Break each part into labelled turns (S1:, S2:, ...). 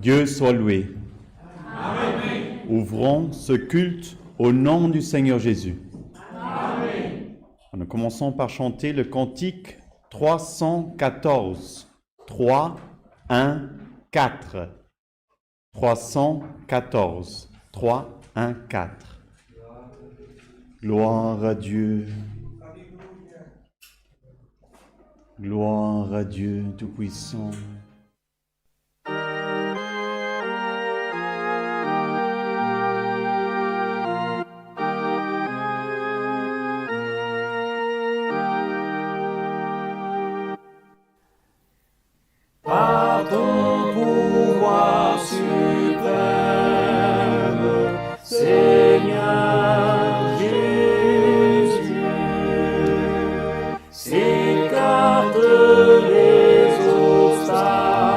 S1: Dieu soit loué. Amen. Ouvrons ce culte au nom du Seigneur Jésus. Amen. Nous commençons par chanter le cantique 314. 3, 1, 4. 314. 3, 1, 4. Gloire à Dieu. Gloire à Dieu Tout-Puissant.
S2: Par ton pouvoir suprême, Seigneur Jésus, s'écarte les obstacles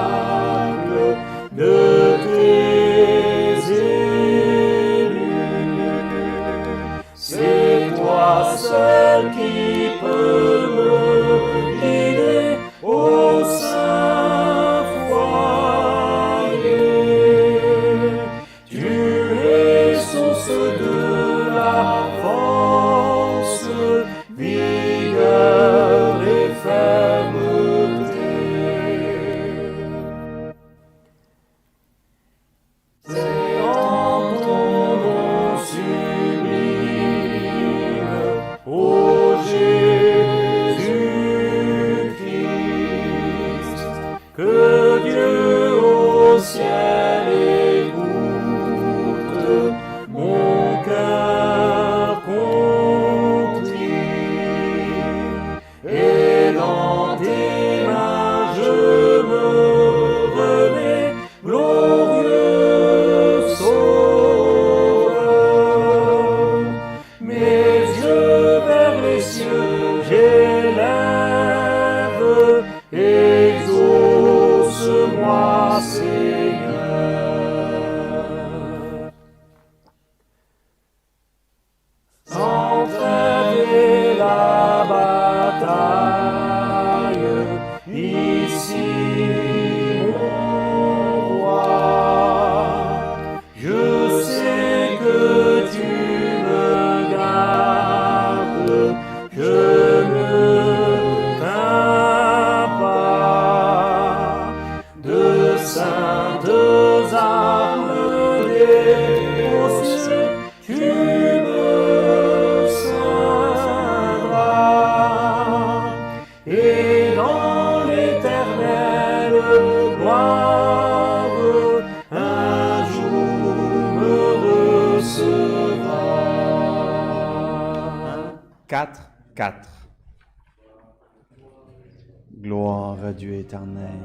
S2: de tes élus. C'est toi seul qui peux me guider au saint foyer. Tu es source de la force, vigueur et fermeté. C'est en ton nom sublime, ô Jésus-Christ, que Dieu au ciel écoute mon cœur contrit. Et dans tes mains je me remets, glorieux Sauveur. Mes yeux vers les cieux j'élève, exauce-moi Seigneur. Sans trêve la bataille, ici mon roi, je sais que tu me gardes, je ne crains pas. De saintes armes des hauts cieux, tu me ceindras, et dans l'éternelle gloire, un jour me recevras.
S1: 4, 4. Gloire à Dieu éternel.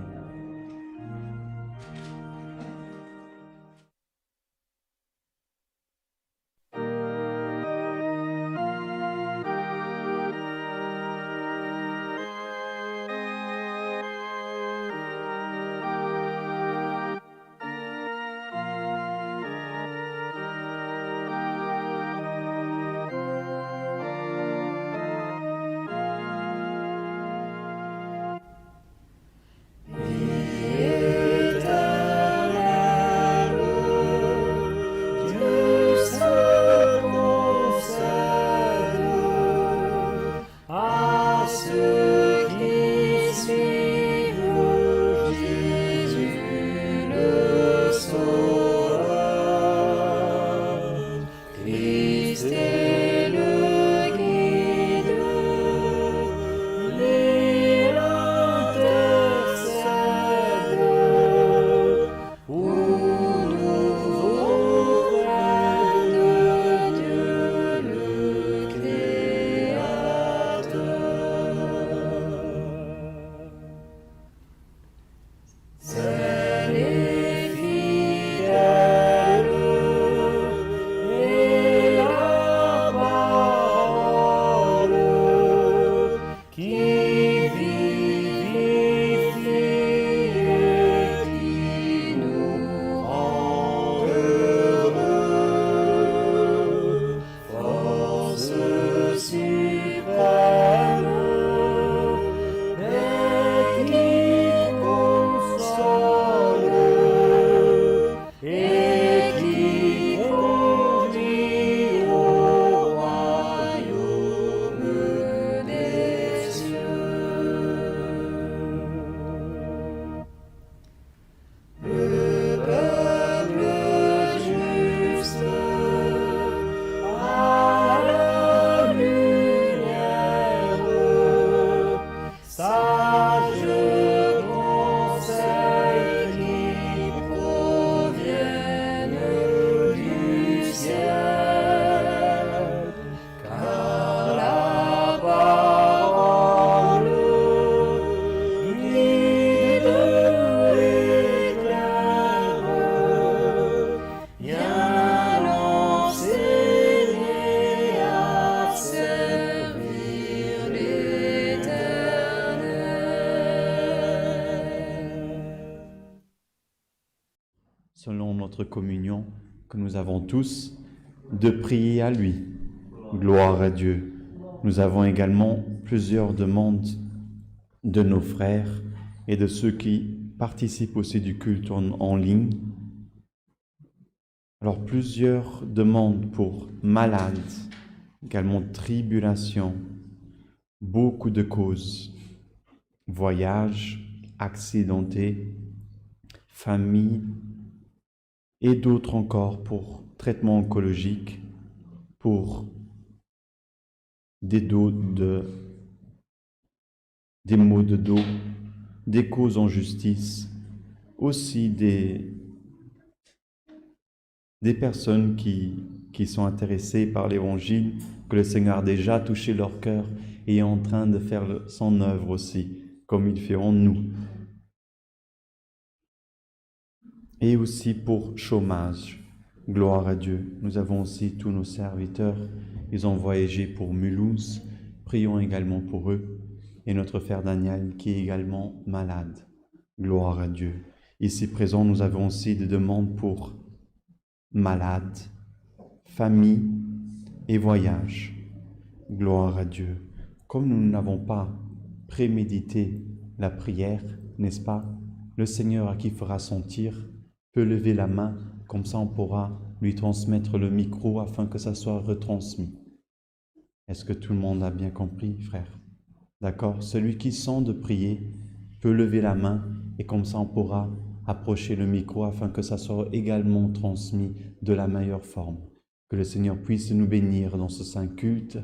S1: selon notre communion que nous avons tous, de prier à lui. Gloire à Dieu. Nous avons également plusieurs demandes de nos frères et de ceux qui participent aussi du culte en ligne. Alors plusieurs demandes pour malades, également tribulation, beaucoup de causes, voyages accidentés, famille et d'autres encore pour traitement oncologique, pour des maux de dos, des causes en justice, aussi des personnes qui sont intéressées par l'Évangile, que le Seigneur a déjà touché leur cœur et est en train de faire son œuvre aussi, comme il fait en nous. Et aussi pour chômage. Gloire à Dieu. Nous avons aussi tous nos serviteurs. Ils ont voyagé pour Mulhouse. Prions également pour eux. Et notre frère Daniel qui est également malade. Gloire à Dieu. Ici présent, nous avons aussi des demandes pour malades, famille et voyage. Gloire à Dieu. Comme nous n'avons pas prémédité la prière, n'est-ce pas? Le Seigneur à qui fera sentir peut lever la main, comme ça on pourra lui transmettre le micro afin que ça soit retransmis. Est-ce que tout le monde a bien compris, frère? D'accord? Celui qui sent de prier peut lever la main et comme ça on pourra approcher le micro afin que ça soit également transmis de la meilleure forme. Que le Seigneur puisse nous bénir dans ce saint culte.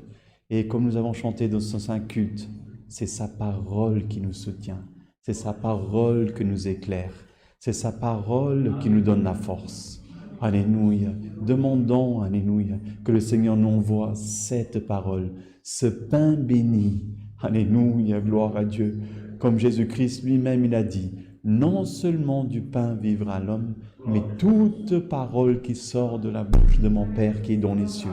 S1: Et comme nous avons chanté dans ce saint culte, c'est sa parole qui nous soutient, c'est sa parole qui nous éclaire, c'est sa parole qui nous donne la force. Alléluia. Demandons, alléluia, que le Seigneur nous envoie cette parole, ce pain béni. Alléluia, gloire à Dieu. Comme Jésus-Christ lui-même, il a dit, non seulement du pain vivra l'homme, mais toute parole qui sort de la bouche de mon Père qui est dans les cieux.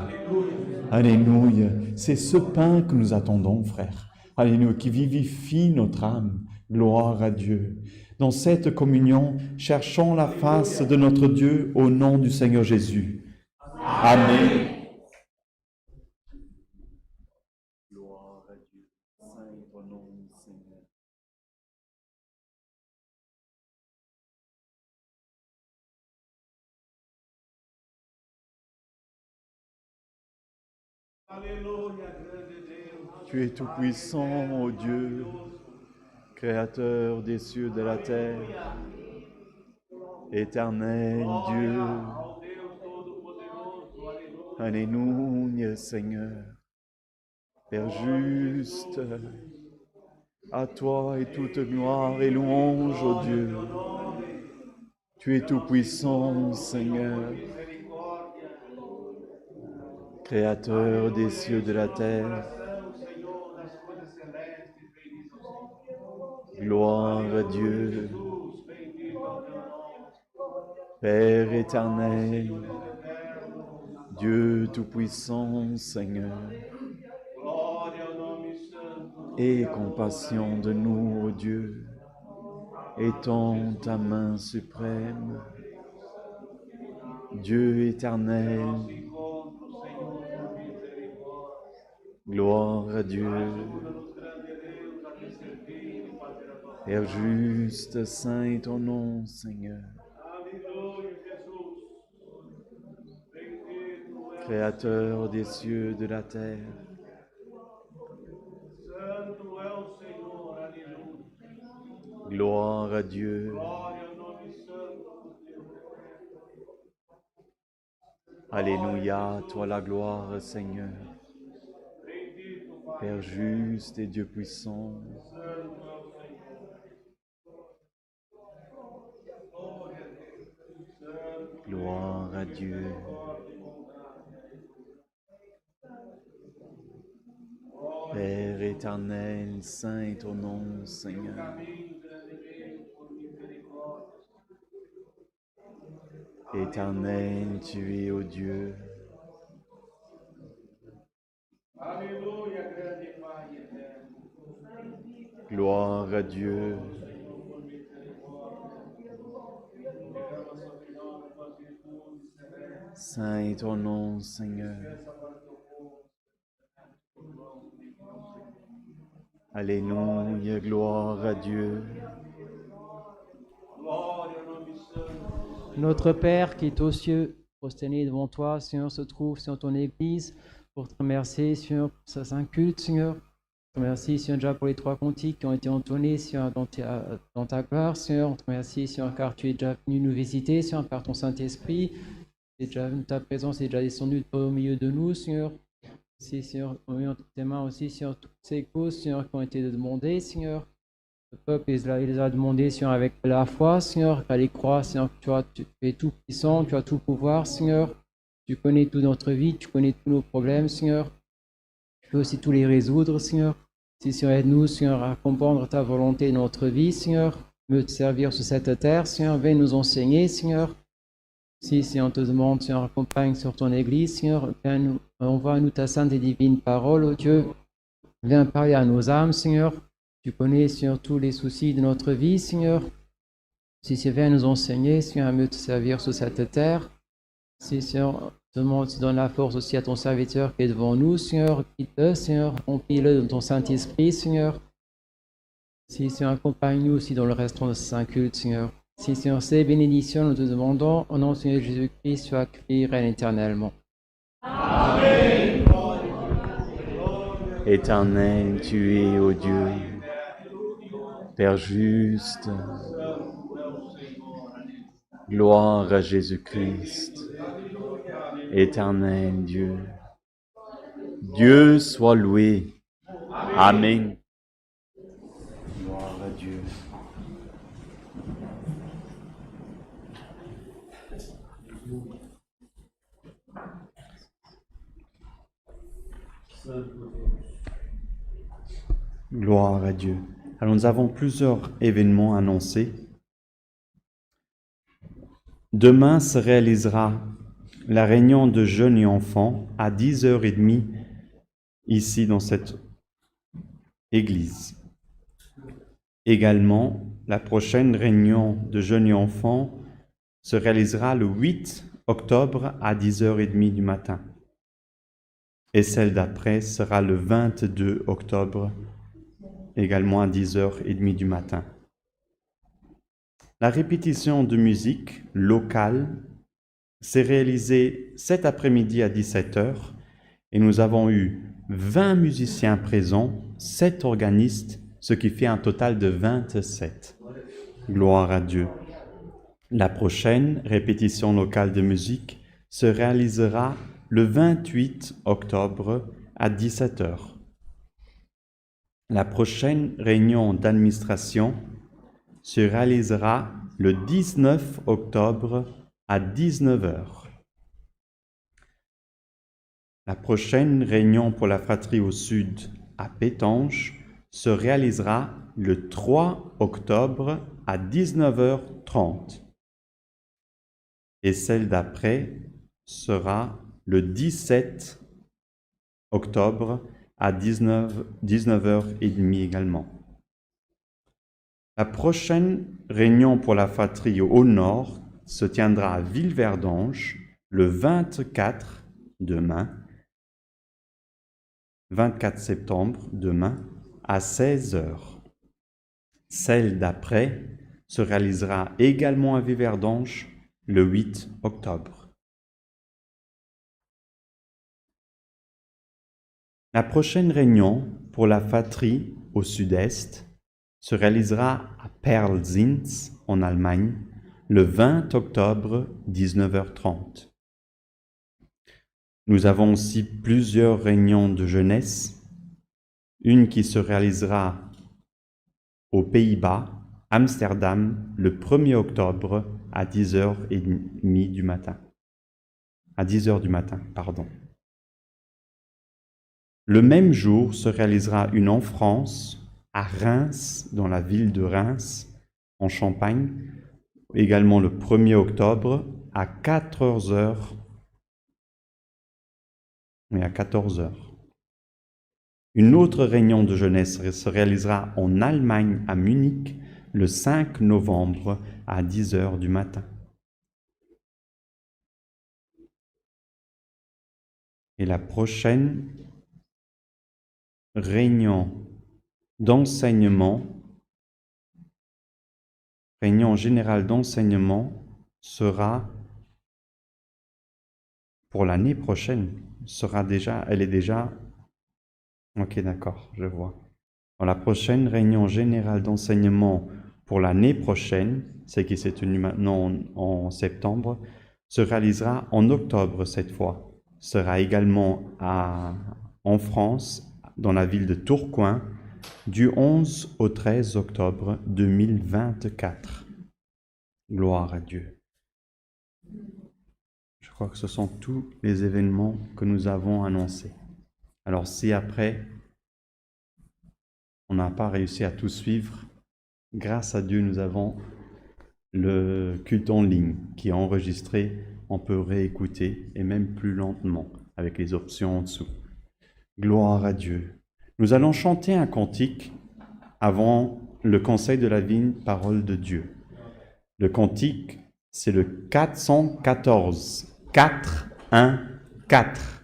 S1: Alléluia. C'est ce pain que nous attendons, frère. Alléluia, qui vivifie notre âme. Gloire à Dieu. Dans cette communion, cherchons la face de notre Dieu au nom du Seigneur Jésus. Amen. Gloire à Dieu. Saint au nom du Seigneur.
S2: Alléluia, grande Deus.
S1: Tu es tout-puissant, ô Dieu, Créateur des cieux et de la terre, éternel Dieu. Alléluia, Seigneur. Père juste, à toi est toute gloire et louange, ô Dieu. Tu es tout-puissant, Seigneur, Créateur des cieux et de la terre. Gloire à Dieu. Père éternel, Dieu tout-puissant, Seigneur, aie compassion de nous, ô Dieu, étends ta main suprême. Dieu éternel, gloire à Dieu. Père juste, saint est ton nom, Seigneur. Créateur des cieux et de la terre. Gloire à Dieu. Alléluia, toi la gloire, Seigneur. Père juste et Dieu puissant. Gloire à Dieu. Père éternel, saint est ton nom, Seigneur. Éternel, tu es, ô Dieu. Gloire à Dieu. Saint est ton nom, Seigneur. Alléluia, gloire à Dieu.
S3: Notre Père qui est aux cieux, prosterné devant toi, Seigneur, se trouve sur ton Église pour te remercier, Seigneur, pour ce saint culte, Seigneur. Je te remercie, Seigneur, déjà pour les 3 cantiques qui ont été entonnés, Seigneur, dans ta gloire, Seigneur. On te remercie, Seigneur, car tu es déjà venu nous visiter, Seigneur, par ton Saint-Esprit. Ta présence est déjà descendue au milieu de nous, Seigneur. Merci, Seigneur, on met entre tes mains aussi, Seigneur, toutes ces causes, Seigneur, qui ont été demandées, Seigneur. Le peuple, il les a demandées, Seigneur, avec la foi, Seigneur, qu'à les croire, Seigneur, que tu es tout puissant, tu as tout pouvoir, Seigneur. Tu connais toute notre vie, tu connais tous nos problèmes, Seigneur. Tu peux aussi tous les résoudre, Seigneur. Si, Seigneur, aide-nous, Seigneur, à comprendre ta volonté dans notre vie, Seigneur. Veux te servir sur cette terre, Seigneur. Viens nous enseigner, Seigneur. Si, Seigneur, on te demande, Seigneur, accompagne sur ton Église, Seigneur. Viens envoie-nous ta sainte et divine parole, ô Dieu. Viens parler à nos âmes, Seigneur. Tu connais, Seigneur, tous les soucis de notre vie, Seigneur. Si, Seigneur, viens nous enseigner, Seigneur, à mieux te servir sur cette terre. Si, Seigneur, te demande, tu donnes la force aussi à ton serviteur qui est devant nous, Seigneur. Quitte-le, Seigneur. Remplis-le de ton Saint-Esprit, Seigneur. Si, Seigneur, accompagne-nous aussi dans le restant de ce saint culte, Seigneur. Si, Seigneur, ces bénédictions, nous te demandons, au nom de Seigneur Jésus-Christ, tu as qui règne éternellement.
S2: Amen.
S1: Éternel, tu es, ô Dieu, Père juste. Gloire à Jésus-Christ. Éternel Dieu. Dieu soit loué. Amen. Gloire à Dieu. Gloire à Dieu. Alors nous avons plusieurs événements annoncés. Demain se réalisera la réunion de jeunes et enfants à 10h30 ici dans cette église. Également, la prochaine réunion de jeunes et enfants se réalisera le 8 octobre à 10h30 du matin. Et celle d'après sera le 22 octobre, également à 10h30 du matin. La répétition de musique locale s'est réalisée cet après-midi à 17h et nous avons eu 20 musiciens présents, 7 organistes, ce qui fait un total de 27. Gloire à Dieu. La prochaine répétition locale de musique se réalisera le 28 octobre à 17h. La prochaine réunion d'administration se réalisera le 19 octobre à 19h. La prochaine réunion pour la fratrie au sud à Pétange se réalisera le 3 octobre à 19h30. Et celle d'après sera le 17 octobre à 19h30 également. La prochaine réunion pour la fratrie au nord se tiendra à Villeverdange le 24 demain, 24 septembre demain à 16h. Celle d'après se réalisera également à Villeverdange le 8 octobre. La prochaine réunion pour la fratrie au sud-est se réalisera à Perlsins en Allemagne le 20 octobre 19h30. Nous avons aussi plusieurs réunions de jeunesse, une qui se réalisera aux Pays-Bas, Amsterdam, le 1er octobre à 10h30 du matin. À 10h du matin, pardon. Le même jour se réalisera une en France, à Reims, dans la ville de Reims, en Champagne, également le 1er octobre à 14h. Oui, à 14h. Une autre réunion de jeunesse se réalisera en Allemagne, à Munich, le 5 novembre à 10h du matin. Et la prochaine réunion réunion générale d'enseignement sera pour l'année prochaine. Elle est déjà... Ok, d'accord, je vois. Alors, la prochaine réunion générale d'enseignement pour l'année prochaine, celle qui s'est tenue maintenant en septembre, se réalisera en octobre cette fois. Sera également en France, dans la ville de Tourcoing, du 11 au 13 octobre 2024. Gloire à Dieu. Je crois que ce sont tous les événements que nous avons annoncés. Alors si après, on n'a pas réussi à tout suivre, grâce à Dieu, nous avons le culte en ligne qui est enregistré. On peut réécouter et même plus lentement avec les options en dessous. Gloire à Dieu. Nous allons chanter un cantique avant le conseil de la vigne, parole de Dieu. Le cantique, c'est le 414. 4, 1, 4.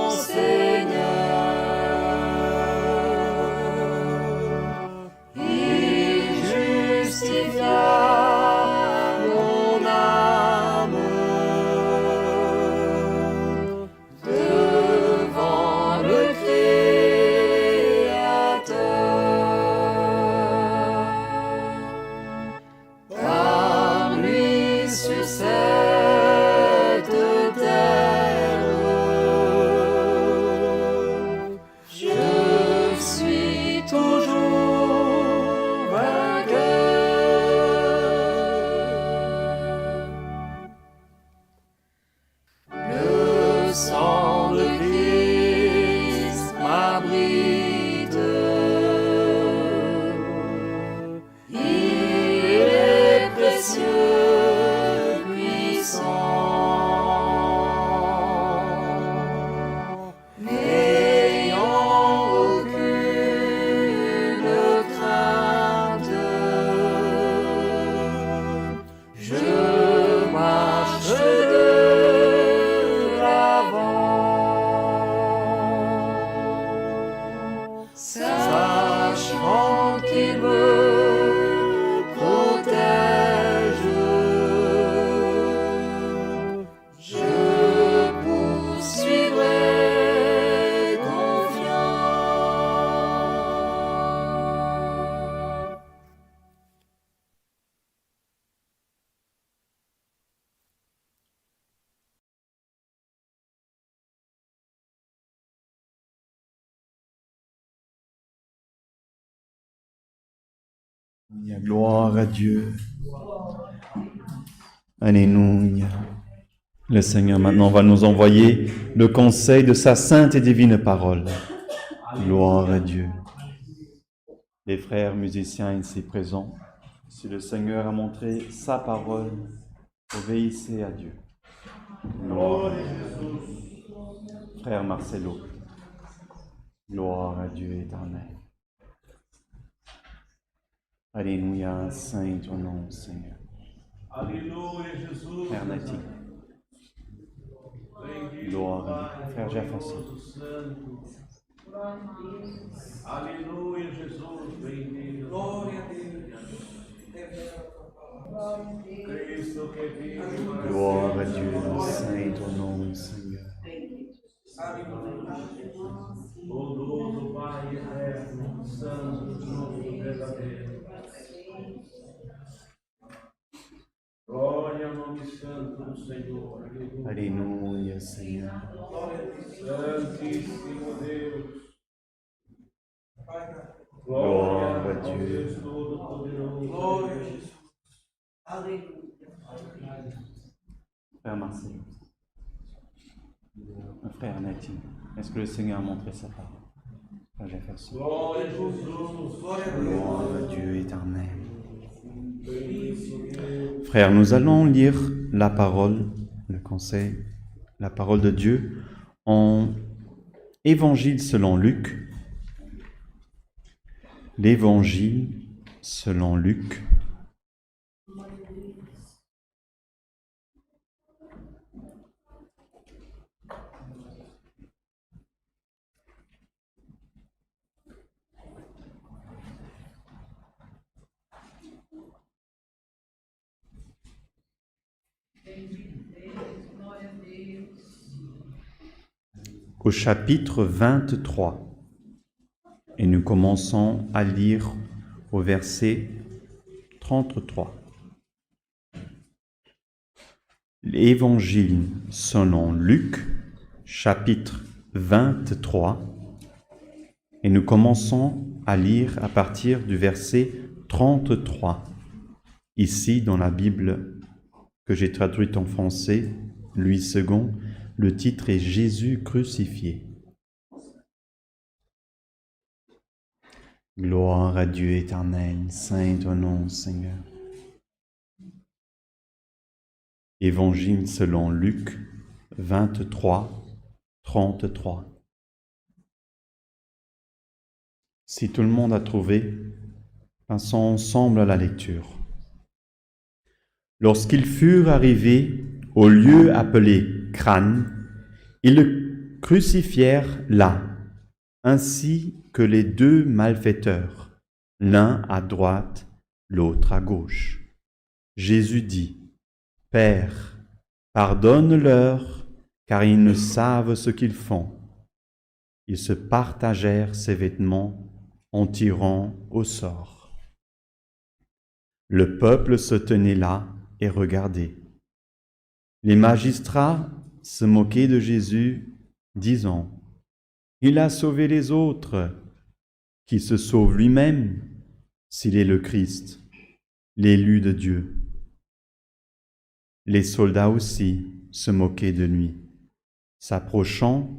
S2: Seigneur.
S1: Gloire à Dieu. Alléluia. Le Seigneur maintenant va nous envoyer le conseil de sa sainte et divine parole. Gloire à Dieu. Les frères musiciens ici présents, si le Seigneur a montré sa parole, obéissez à Dieu. Gloire à Dieu. Frère Marcelo, gloire à Dieu éternel. Alléluia, saint ton nom, Seigneur.
S2: Alléluia, Jesus.
S1: Frère Nati, gloire à Dieu. Frère Jefferson,
S2: Alléluia, Jesus. Bendito. Glória a Deus. Cristo que vive.
S1: gloire à Dieu, saint ton nom, Seigneur.
S2: Bondoso Pai eterno, santo, justo, verdadeiro. Glória ao nome santo do Senhor. Aleluia.
S1: Alléluia, Seigneur.
S2: Santíssimo Deus.
S1: Glória
S2: Glória
S1: a
S2: ao
S1: Deus.
S2: Deus Todo-Poderoso.
S4: Glória a Jesus.
S1: Frère Marcelo, frère Nati, est-ce que le Seigneur a montré sa parole? Frère Jefferson,
S2: Glória a Jesus.
S4: Glória a Deus.
S1: gloire à Dieu éternel. Frères, nous allons lire la parole, le conseil, la parole de Dieu en Évangile selon Luc. L'Évangile selon Luc. Au chapitre 23. Et nous commençons à lire au verset 33. L'Évangile selon Luc, chapitre 23. Et nous commençons à lire à partir du verset 33. Ici, dans la Bible que j'ai traduite en français, Louis II, le titre est Jésus crucifié. Gloire à Dieu éternel, saint ton nom, Seigneur. Évangile selon Luc 23, 33. Si tout le monde a trouvé, passons ensemble à la lecture. Lorsqu'ils furent arrivés au lieu appelé Crâne, ils le crucifièrent là, ainsi que les deux malfaiteurs, l'un à droite, l'autre à gauche. Jésus dit, « Père, pardonne-leur, car ils ne savent ce qu'ils font. » Ils se partagèrent ses vêtements en tirant au sort. Le peuple se tenait là et regardait. Les magistrats se moquaient de Jésus, disant, « Il a sauvé les autres, qui se sauve lui-même, s'il est le Christ, l'élu de Dieu. » Les soldats aussi se moquaient de lui, s'approchant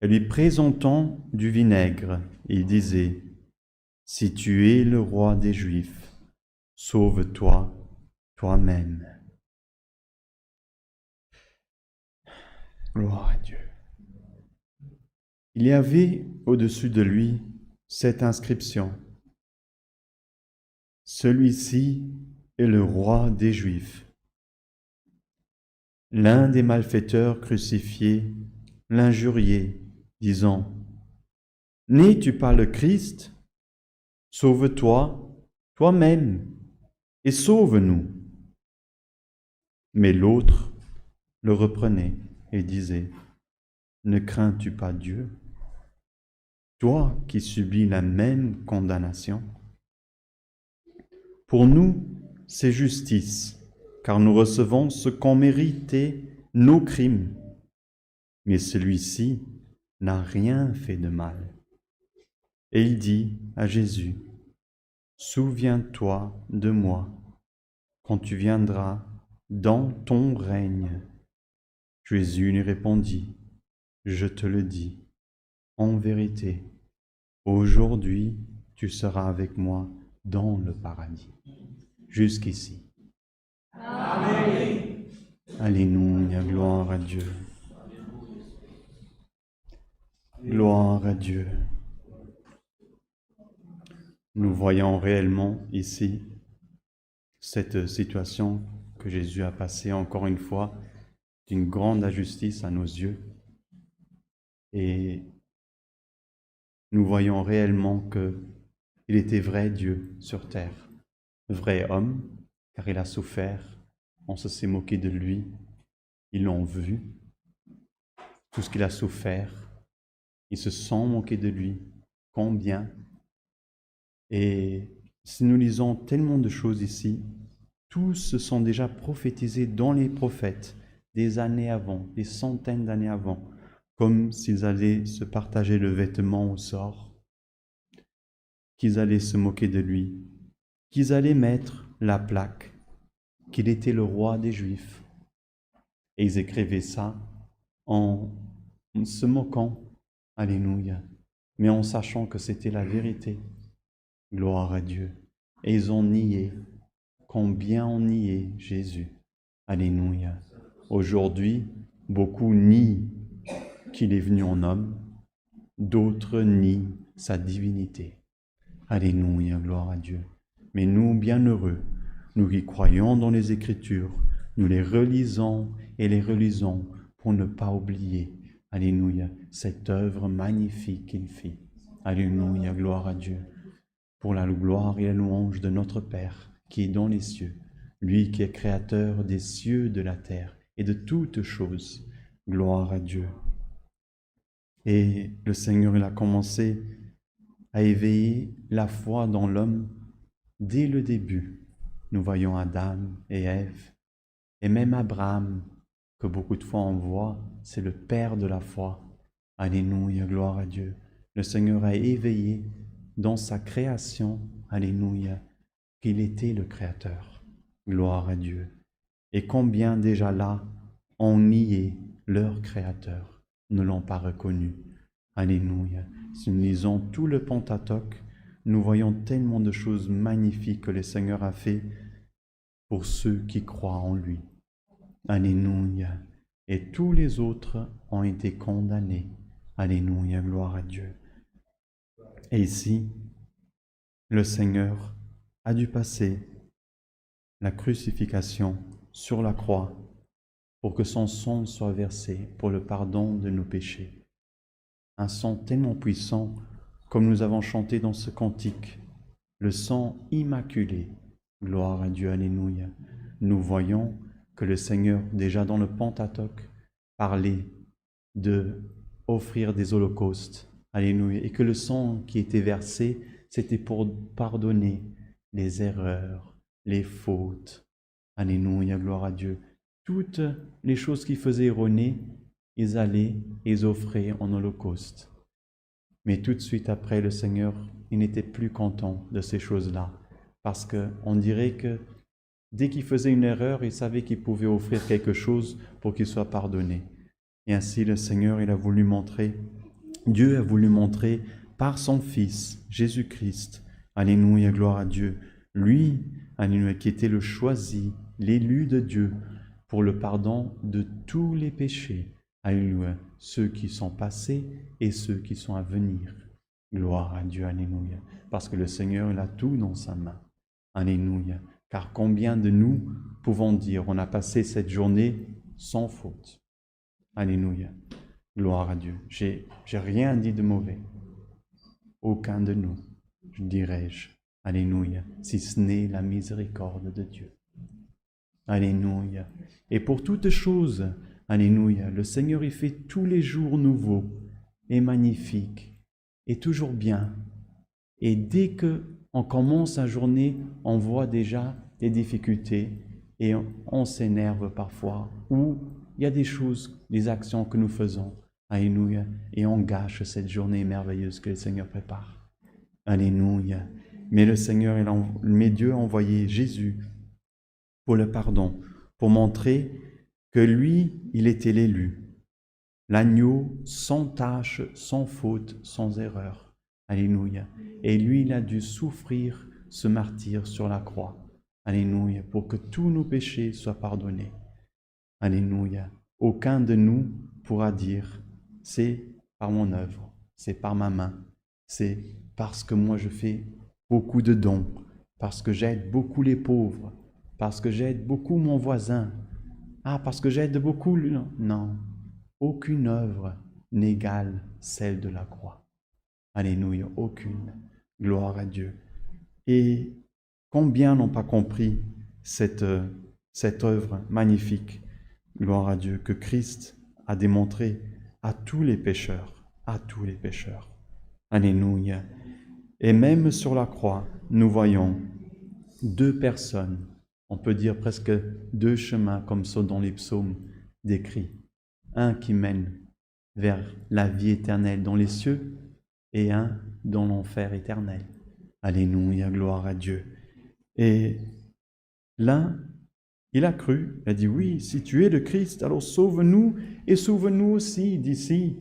S1: et lui présentant du vinaigre, ils disaient, « Si tu es le roi des Juifs, sauve-toi toi-même. » Gloire à Dieu. Il y avait au-dessus de lui cette inscription. Celui-ci est le roi des Juifs. L'un des malfaiteurs crucifiés l'injuriait, disant, « N'es-tu pas le Christ? Sauve-toi toi-même et sauve-nous. » Mais l'autre le reprenait et disait, « Ne crains-tu pas Dieu, toi qui subis la même condamnation? Pour nous, c'est justice, car nous recevons ce qu'ont mérité nos crimes. Mais celui-ci n'a rien fait de mal. » Et il dit à Jésus, souviens-toi de moi quand tu viendras dans ton règne. Jésus lui répondit, je te le dis, en vérité, aujourd'hui tu seras avec moi dans le paradis. Jusqu'ici.
S2: Amen.
S1: Alléluia, gloire à Dieu. Gloire à Dieu. Nous voyons réellement ici cette situation que Jésus a passée encore une fois d'une grande injustice à nos yeux. Et nous voyons réellement qu'il était vrai Dieu sur terre, vrai homme, car il a souffert, on se s'est moqué de lui, ils l'ont vu, tout ce qu'il a souffert, ils se sont moqués de lui, combien. Et si nous lisons tellement de choses ici, tous se sont déjà prophétisés dans les prophètes, des années avant, des centaines d'années avant, comme s'ils allaient se partager le vêtement au sort, qu'ils allaient se moquer de lui, qu'ils allaient mettre la plaque, qu'il était le roi des Juifs. Et ils écrivaient ça en se moquant, alléluia, mais en sachant que c'était la vérité. Gloire à Dieu. Et ils ont nié, combien ont nié Jésus. Alléluia. Aujourd'hui, beaucoup nient qu'il est venu en homme, d'autres nient sa divinité. Alléluia, gloire à Dieu. Mais nous, bienheureux, nous qui croyons dans les Écritures, nous les relisons et les relisons pour ne pas oublier, alléluia, cette œuvre magnifique qu'il fit. Alléluia, gloire à Dieu. Pour la gloire et la louange de notre Père qui est dans les cieux, lui qui est créateur des cieux, de la terre et de toutes choses. Gloire à Dieu. Et le Seigneur, il a commencé à éveiller la foi dans l'homme dès le début. Nous voyons Adam et Ève, et même Abraham, que beaucoup de fois on voit, c'est le père de la foi. Alléluia, gloire à Dieu. Le Seigneur a éveillé dans sa création, alléluia, qu'il était le Créateur. Gloire à Dieu. Et combien déjà là ont nié leur Créateur, ne l'ont pas reconnu. Alléluia. Si nous lisons tout le Pentateuque, nous voyons tellement de choses magnifiques que le Seigneur a fait pour ceux qui croient en lui. Alléluia. Et tous les autres ont été condamnés. Alléluia, gloire à Dieu. Et ici, le Seigneur a dû passer la crucifixion sur la croix pour que son sang soit versé pour le pardon de nos péchés. Un sang tellement puissant, comme nous avons chanté dans ce cantique, le sang immaculé. Gloire à Dieu, alléluia. Nous voyons que le Seigneur, déjà dans le Pentateuque, parlait de offrir des holocaustes. Alléluia. Et que le sang qui était versé, c'était pour pardonner les erreurs, les fautes. Alléluia, gloire à Dieu. Toutes les choses qui faisaient erroner, ils allaient et ils offraient en holocauste. Mais tout de suite après, le Seigneur, il n'était plus content de ces choses-là. Parce qu'on dirait que dès qu'il faisait une erreur, il savait qu'il pouvait offrir quelque chose pour qu'il soit pardonné. Et ainsi, le Seigneur, il a voulu montrer, Dieu a voulu montrer par son Fils, Jésus-Christ, alléluia, gloire à Dieu, lui, alléluia, qui était le choisi, l'élu de Dieu, pour le pardon de tous les péchés, alléluia, ceux qui sont passés et ceux qui sont à venir. Gloire à Dieu, alléluia, parce que le Seigneur, il a tout dans sa main, alléluia, car combien de nous pouvons dire, on a passé cette journée sans faute, alléluia, gloire à Dieu, j'ai rien dit de mauvais, aucun de nous, dirais-je, alléluia, si ce n'est la miséricorde de Dieu. Alléluia. Et pour toutes choses, alléluia, le Seigneur il fait tous les jours nouveaux et magnifiques et toujours bien. Et dès que on commence la journée, on voit déjà des difficultés et on s'énerve parfois ou il y a des choses, des actions que nous faisons. Alléluia. Et on gâche cette journée merveilleuse que le Seigneur prépare. Alléluia. Mais mais Dieu a envoyé Jésus pour le pardon, pour montrer que lui, il était l'élu, l'agneau sans tache, sans faute, sans erreur. Alléluia. Et lui, il a dû souffrir ce martyre sur la croix. Alléluia. Pour que tous nos péchés soient pardonnés. Alléluia. Aucun de nous pourra dire, c'est par mon œuvre, c'est par ma main, c'est parce que moi je fais beaucoup de dons, parce que j'aide beaucoup les pauvres, parce que j'aide beaucoup mon voisin, parce que j'aide beaucoup... Non, aucune œuvre n'égale celle de la croix. Alléluia, aucune. Gloire à Dieu. Et combien n'ont pas compris cette œuvre magnifique, gloire à Dieu, que Christ a démontré à tous les pécheurs, à tous les pécheurs. Alléluia. Et même sur la croix, nous voyons deux personnes, on peut dire presque deux chemins, comme ça dans les psaumes décrits. Un qui mène vers la vie éternelle dans les cieux et un dans l'enfer éternel. Alléluia, gloire à Dieu. Et l'un, il a cru, il a dit, oui, si tu es le Christ, alors sauve-nous et sauve-nous aussi d'ici.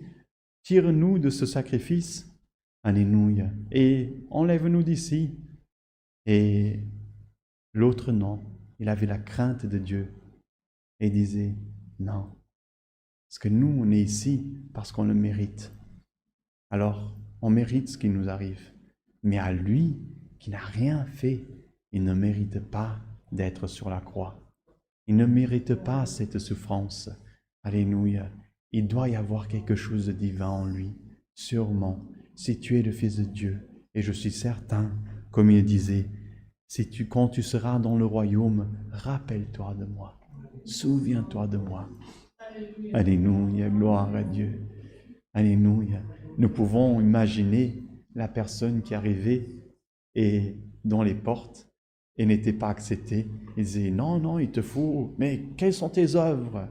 S1: Tire-nous de ce sacrifice. Alléluia. Et enlève-nous d'ici. Et l'autre, non. Il avait la crainte de Dieu et disait, non. Parce que nous, on est ici parce qu'on le mérite. Alors, on mérite ce qui nous arrive. Mais à lui, qui n'a rien fait, il ne mérite pas d'être sur la croix. Il ne mérite pas cette souffrance. Alléluia. Il doit y avoir quelque chose de divin en lui. Sûrement, si tu es le Fils de Dieu, et je suis certain, comme il disait, quand tu seras dans le royaume, rappelle-toi de moi. Souviens-toi de moi. Alléluia, gloire à Dieu. Alléluia. Nous pouvons imaginer la personne qui arrivait et dans les portes et n'était pas acceptée. Il disait, non, il te faut, mais quelles sont tes œuvres?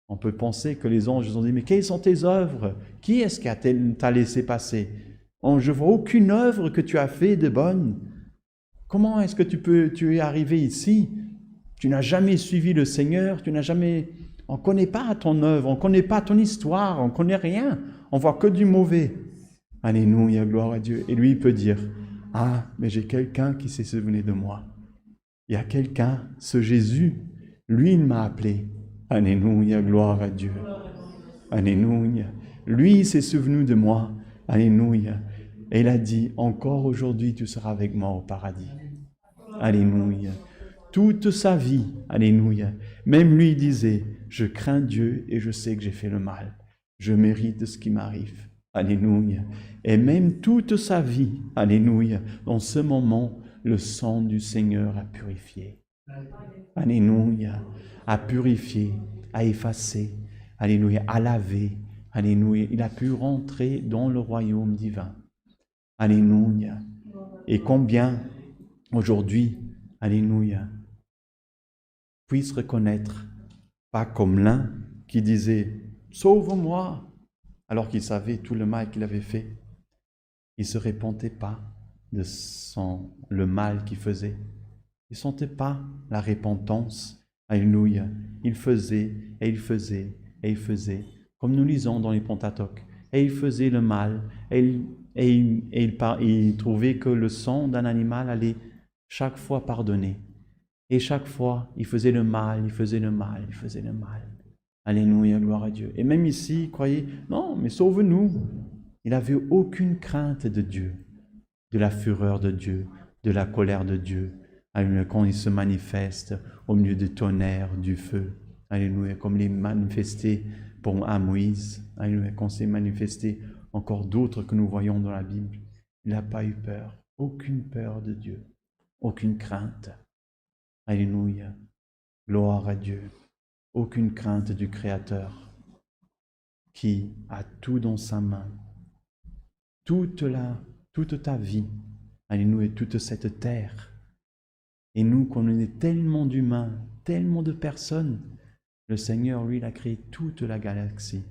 S1: On peut penser que les anges ont dit, mais quelles sont tes œuvres? Qui est-ce qui t'a laissé passer? Je ne vois aucune œuvre que tu as fait de bonne. Comment est-ce que tu es arrivé ici? Tu n'as jamais suivi le Seigneur, on ne connaît pas ton œuvre, on ne connaît pas ton histoire, on ne connaît rien, on voit que du mauvais. Alléluia, gloire à Dieu. Et lui, il peut dire, mais j'ai quelqu'un qui s'est souvenu de moi. Il y a quelqu'un, ce Jésus, lui, il m'a appelé. Alléluia, gloire à Dieu. Alléluia. Lui, il s'est souvenu de moi. Alléluia. Et il a dit, encore aujourd'hui, tu seras avec moi au paradis. Alléluia. Toute sa vie, alléluia. Même lui disait, je crains Dieu et je sais que j'ai fait le mal. Je mérite ce qui m'arrive. Alléluia. Et même toute sa vie, alléluia, dans ce moment, le sang du Seigneur a purifié. Alléluia. A purifié, a effacé, alléluia, a lavé, alléluia. Il a pu rentrer dans le royaume divin. Alléluia. Et combien, aujourd'hui, alléluia, puissent reconnaître, pas comme l'un qui disait « Sauve-moi » alors qu'il savait tout le mal qu'il avait fait. Il ne se repentait pas de le mal qu'il faisait. Il ne sentait pas la repentance. Alléluia. Il faisait, et il faisait, et il faisait, comme nous lisons dans les Pentateuques. Et il faisait le mal, et il trouvait que le sang d'un animal allait chaque fois pardonner. Et chaque fois, il faisait le mal, il faisait le mal, il faisait le mal. Alléluia, gloire à Dieu. Et même ici, croyez, non, mais sauve-nous. Il n'avait aucune crainte de Dieu, de la fureur de Dieu, de la colère de Dieu. Alléluia, quand il se manifeste au milieu du tonnerre, du feu. Alléluia, comme il est manifesté à Moïse. Alléluia, quand s'est manifesté encore d'autres que nous voyons dans la Bible. Il n'a pas eu peur, aucune peur de Dieu, aucune crainte. Alléluia, gloire à Dieu, aucune crainte du Créateur qui a tout dans sa main, toute ta vie, alléluia, toute cette terre. Et nous, qu'on est tellement d'humains, tellement de personnes, le Seigneur, lui, il a créé toute la galaxie.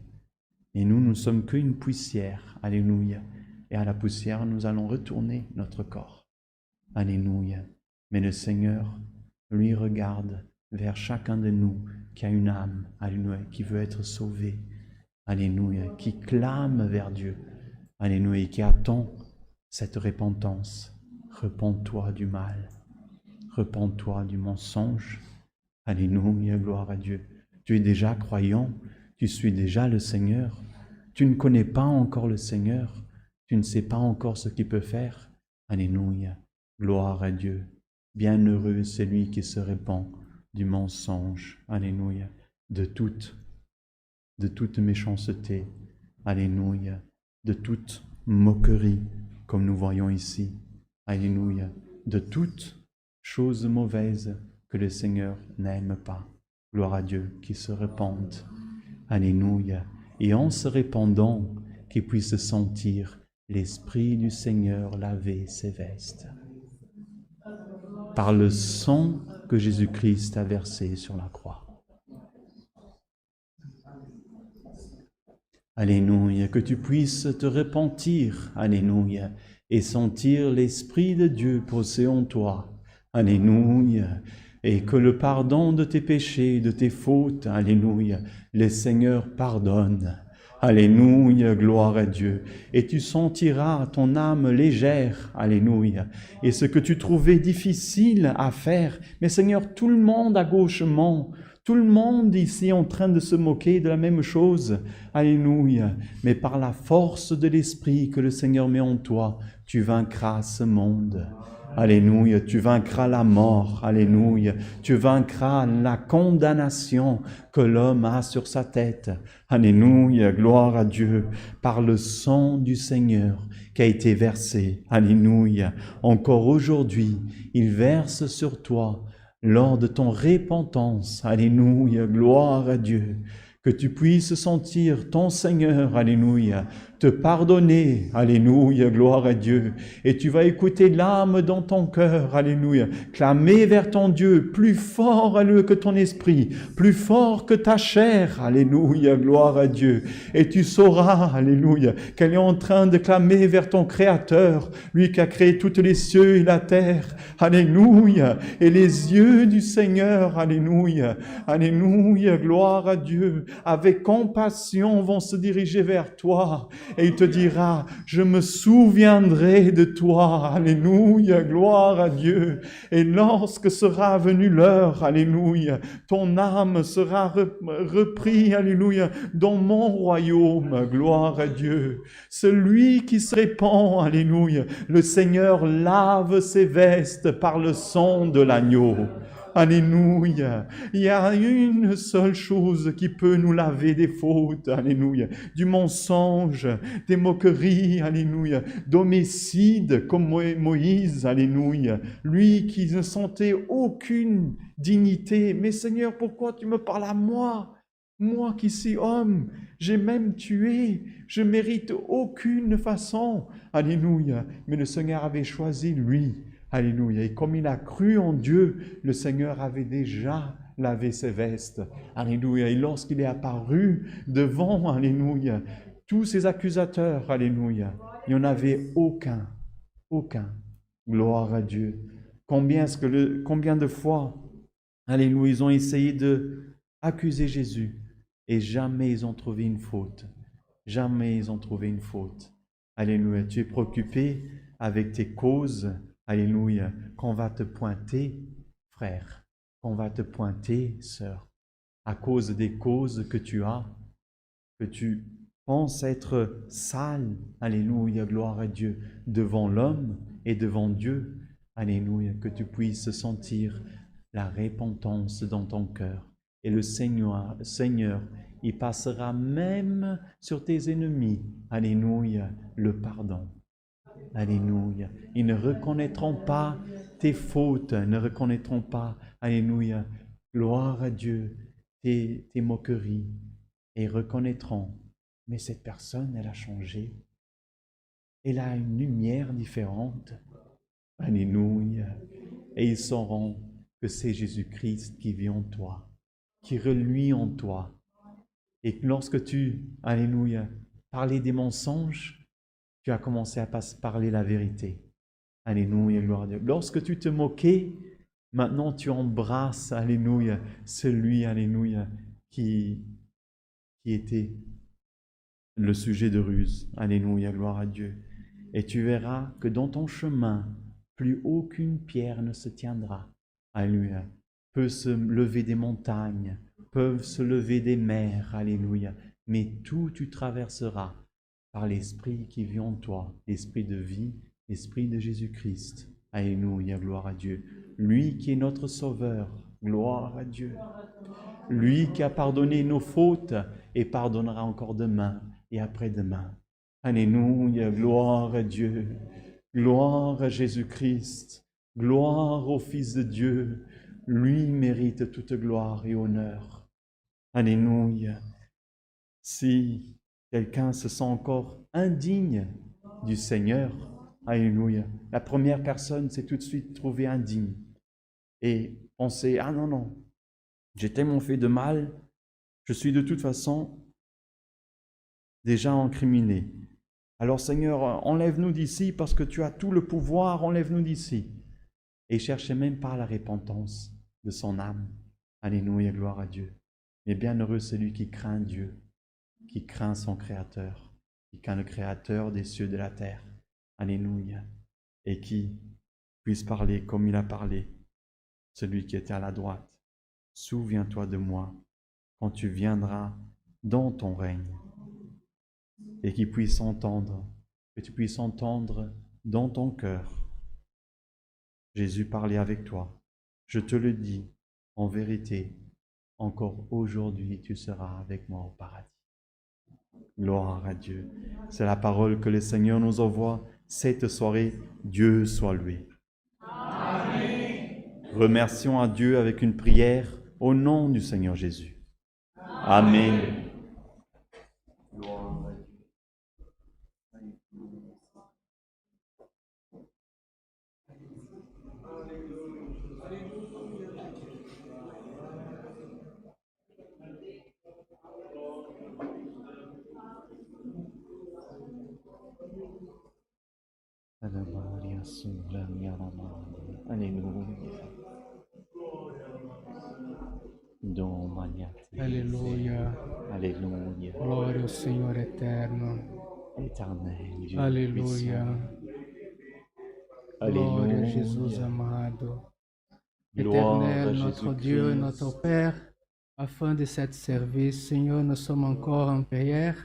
S1: Et nous ne sommes qu'une poussière, alléluia. Et à la poussière, nous allons retourner notre corps. Alléluia. Mais le Seigneur, lui, regarde vers chacun de nous qui a une âme, alléluia, qui veut être sauvé, alléluia, qui clame vers Dieu, alléluia, et qui attend cette repentance. Repens-toi du mal, repens-toi du mensonge, alléluia, gloire à Dieu. Tu es déjà croyant, tu suis déjà le Seigneur, tu ne connais pas encore le Seigneur, tu ne sais pas encore ce qu'il peut faire, alléluia, gloire à Dieu. Bienheureux celui qui se répand du mensonge, alléluia, de toute méchanceté, alléluia, de toute moquerie, comme nous voyons ici, alléluia, de toute chose mauvaise que le Seigneur n'aime pas. Gloire à Dieu, qui se répandent, alléluia, et en se répandant, qu'il puisse sentir l'Esprit du Seigneur laver ses vestes. Par le sang que Jésus-Christ a versé sur la croix. Alléluia, que tu puisses te repentir, alléluia, et sentir l'Esprit de Dieu poser en toi, alléluia, et que le pardon de tes péchés, de tes fautes, alléluia, le Seigneur pardonne. Alléluia, gloire à Dieu. Et tu sentiras ton âme légère, alléluia. Et ce que tu trouvais difficile à faire, mais Seigneur, tout le monde a gauchement, tout le monde ici en train de se moquer de la même chose, alléluia. Mais par la force de l'Esprit que le Seigneur met en toi, tu vaincras ce monde. Alléluia, tu vaincras la mort, alléluia, tu vaincras la condamnation que l'homme a sur sa tête. Alléluia, gloire à Dieu, par le sang du Seigneur qui a été versé. Alléluia, encore aujourd'hui, il verse sur toi lors de ton repentance. Alléluia, gloire à Dieu. Que tu puisses sentir ton Seigneur, alléluia, te pardonner, alléluia, gloire à Dieu. Et tu vas écouter l'âme dans ton cœur, alléluia, clamer vers ton Dieu plus fort, alléluia, que ton esprit, plus fort que ta chair, alléluia, gloire à Dieu. Et tu sauras, alléluia, qu'elle est en train de clamer vers ton Créateur, lui qui a créé toutes les cieux et la terre, alléluia, et les yeux du Seigneur, alléluia, alléluia, gloire à Dieu, avec compassion vont se diriger vers toi et il te dira, je me souviendrai de toi, alléluia, gloire à Dieu. Et lorsque sera venue l'heure, alléluia, ton âme sera reprise, alléluia, dans mon royaume, gloire à Dieu. Celui qui se répand, alléluia, le Seigneur lave ses vestes par le sang de l'agneau. Alléluia. Il y a une seule chose qui peut nous laver des fautes, alléluia, du mensonge, des moqueries, alléluia, d'homicide comme Moïse, alléluia, lui qui ne sentait aucune dignité. Mais Seigneur, pourquoi tu me parles à moi? Moi qui suis homme, j'ai même tué, je mérite aucune façon, alléluia. Mais le Seigneur avait choisi lui. Alléluia. Et comme il a cru en Dieu, le Seigneur avait déjà lavé ses vestes. Alléluia. Et lorsqu'il est apparu devant, alléluia, tous ses accusateurs, alléluia, il n'y en avait aucun. Gloire à Dieu. Combien de fois, alléluia, ils ont essayé de accuser Jésus et jamais ils ont trouvé une faute. Jamais ils ont trouvé une faute. Alléluia. Tu es préoccupé avec tes causes. Alléluia, qu'on va te pointer, frère, qu'on va te pointer, sœur, à cause des causes que tu as, que tu penses être sale, alléluia, gloire à Dieu, devant l'homme et devant Dieu, alléluia, que tu puisses sentir la repentance dans ton cœur. Et le Seigneur, il passera même sur tes ennemis, alléluia, le pardon. Alléluia. Ils ne reconnaîtront pas tes fautes, ne reconnaîtront pas, alléluia, gloire à Dieu, tes moqueries, et reconnaîtront, mais cette personne, elle a changé, elle a une lumière différente, alléluia, et ils sauront que c'est Jésus-Christ qui vit en toi, qui reluit en toi, et lorsque tu, alléluia, parlais des mensonges, tu as commencé à parler la vérité. Alléluia, gloire à Dieu. Lorsque tu te moquais, maintenant tu embrasses, alléluia, celui, alléluia, qui était le sujet de ruse. Alléluia, gloire à Dieu. Et tu verras que dans ton chemin, plus aucune pierre ne se tiendra. Alléluia. Peut se lever des montagnes, peuvent se lever des mers. Alléluia. Mais tout tu traverseras par l'Esprit qui vit en toi, l'Esprit de vie, l'Esprit de Jésus-Christ. Alléluia, gloire à Dieu. Lui qui est notre Sauveur, gloire à Dieu. Lui qui a pardonné nos fautes et pardonnera encore demain et après-demain. Alléluia, gloire à Dieu. Gloire à Jésus-Christ. Gloire au Fils de Dieu. Lui mérite toute gloire et honneur. Alléluia. Si quelqu'un se sent encore indigne du Seigneur, alléluia, la première personne s'est tout de suite trouvée indigne et pensait, ah non, non, j'ai tellement fait de mal, je suis de toute façon déjà incriminé. Alors Seigneur, enlève-nous d'ici parce que tu as tout le pouvoir, enlève-nous d'ici. Et cherchait même pas la repentance de son âme. Alléluia, gloire à Dieu. Mais bienheureux celui qui craint Dieu, qui craint son Créateur, qui craint le Créateur des cieux et de la terre. Alléluia. Et qui puisse parler comme il a parlé, celui qui était à la droite. Souviens-toi de moi quand tu viendras dans ton règne. Et qu'il puisse entendre, que tu puisses entendre dans ton cœur Jésus parlait avec toi. Je te le dis, en vérité, encore aujourd'hui tu seras avec moi au paradis. Gloire à Dieu. C'est la parole que le Seigneur nous envoie cette soirée. Dieu soit loué. Amen. Remercions à Dieu avec une prière au nom du Seigneur Jésus. Amen. Gloire à Dieu.
S4: Alleluia.
S1: Alléluia.
S4: Glória ao Senhor eterno.
S1: Éternel Dieu
S4: Alleluia.
S1: puissant.
S4: Glória a
S1: Alléluia.
S4: Jesus amado.
S1: Gloire à
S4: Éternel, notre Dieu et
S1: Jésus-Christ.
S4: notre Père, à fin de cette service, Seigneur, nous sommes encore en prière.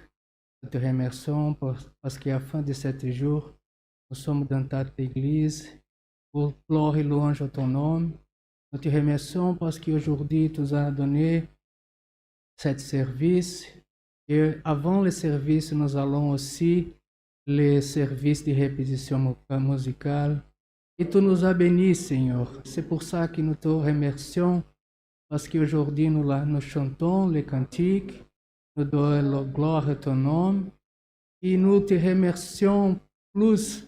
S4: Nous te remercions parce qu'à la fin de cet jour, nous sommes dans ta église pour gloire et louange à ton nom. Nous te remercions parce qu'aujourd'hui, tu nous as donné cet service. Et avant le service, nous allons aussi les services de répétition musicale. Et tu nous as bénis, Seigneur. C'est pour ça que nous te remercions, parce qu'aujourd'hui nous chantons les cantiques, nous donnons la gloire à ton nom, et nous te remercions plus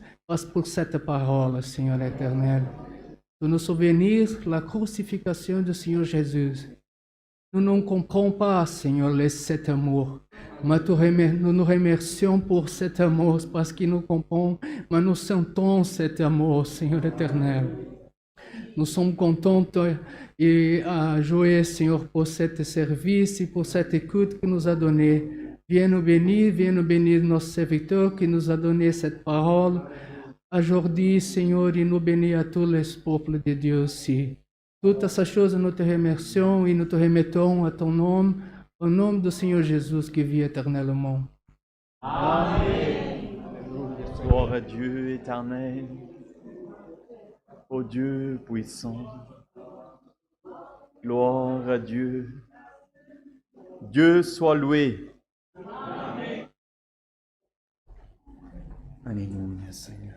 S4: pour cette parole, Seigneur éternel. De nous souvenir la crucifixion du Seigneur Jésus. Nous ne comprenons pas, Seigneur, cet amour. Mais nous nous remercions pour cet amour, parce que nous comprenons, mais nous sentons cet amour, Seigneur éternel. Nous sommes contents et joyeux, Seigneur, pour ce service et pour cette écoute que nous a donnée. Viens nous bénir notre serviteur qui nous a donné cette parole. Aujourd'hui, Seigneur, et nous bénir à tous les peuples de Dieu aussi. Toutes ces choses, nous te remercions et nous te remettons à ton nom, au nom du Seigneur Jésus qui vit éternellement.
S1: Amen. Gloire à Dieu éternel, ô Dieu puissant. Gloire à Dieu. Dieu soit loué. Amen. Alléluia, Seigneur.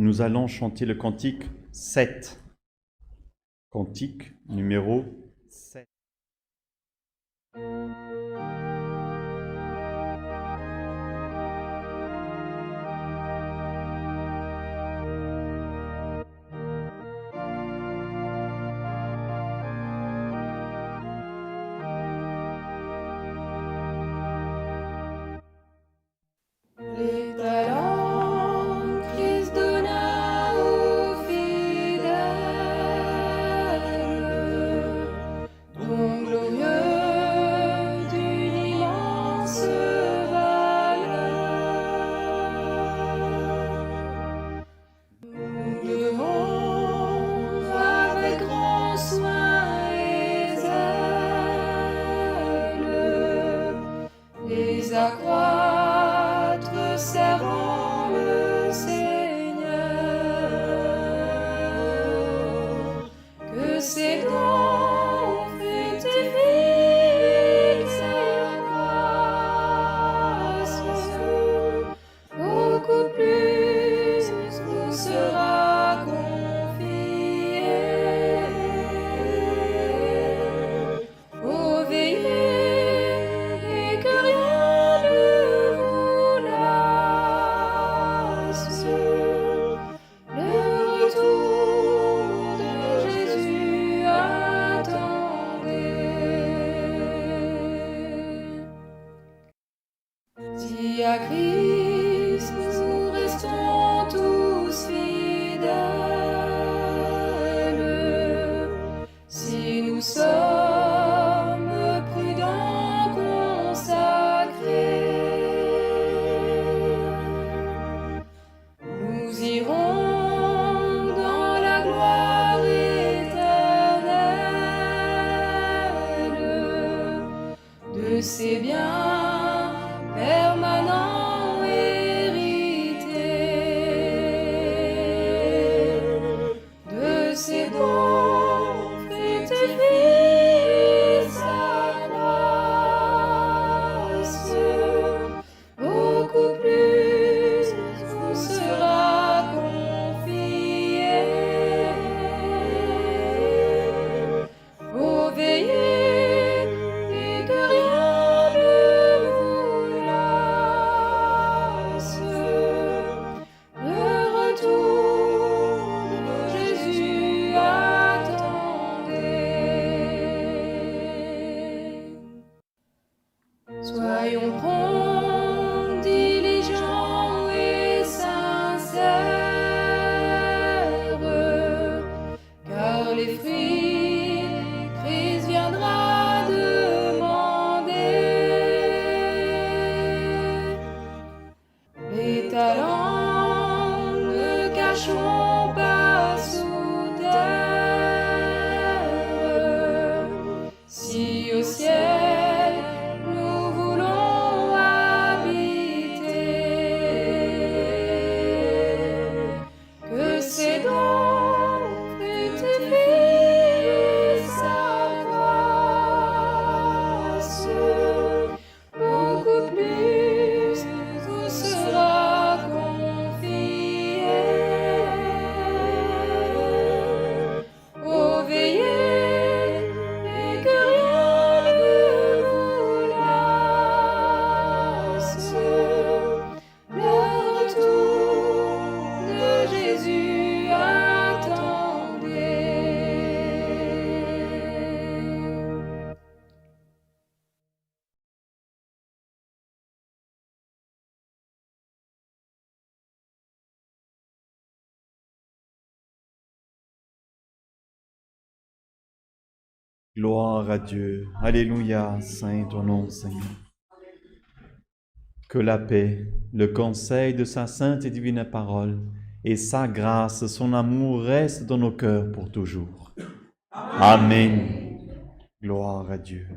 S1: Nous allons chanter le cantique 7. Cantique numéro 7.
S5: Les talents, Christ de servant le Seigneur, que ses dons fructifient sa grâce, beaucoup plus vous sera confié. Ô veillez et que rien ne vous lasse. Le retour de Jésus attendez. Si à Christ nous restons tous fidèles, si nous sommes prudents, consacrés, nous irons dans la gloire éternelle de ces biens permanents hérités, de ces dons fructifient sa grâce, beaucoup plus vous sera confié. Ô veillez et que rien ne vous lasse. Le retour de Jésus attendez. Soyons prompts, diligents et sincères, car les fruits Christ viendra demander. Les talents ne cachons pas sous terre, si au ciel nous voulons habiter. Que ces dons fructifient sa grâce, beaucoup plus vous sera confié. Ô veillez et que rien ne vous lasse. Le retour de Jésus attendez.
S1: Gloire à Dieu. Alléluia, saint ton nom, Seigneur. Que la paix, le conseil de sa sainte et divine parole et sa grâce, son amour restent dans nos cœurs pour toujours. Amen. Gloire à Dieu.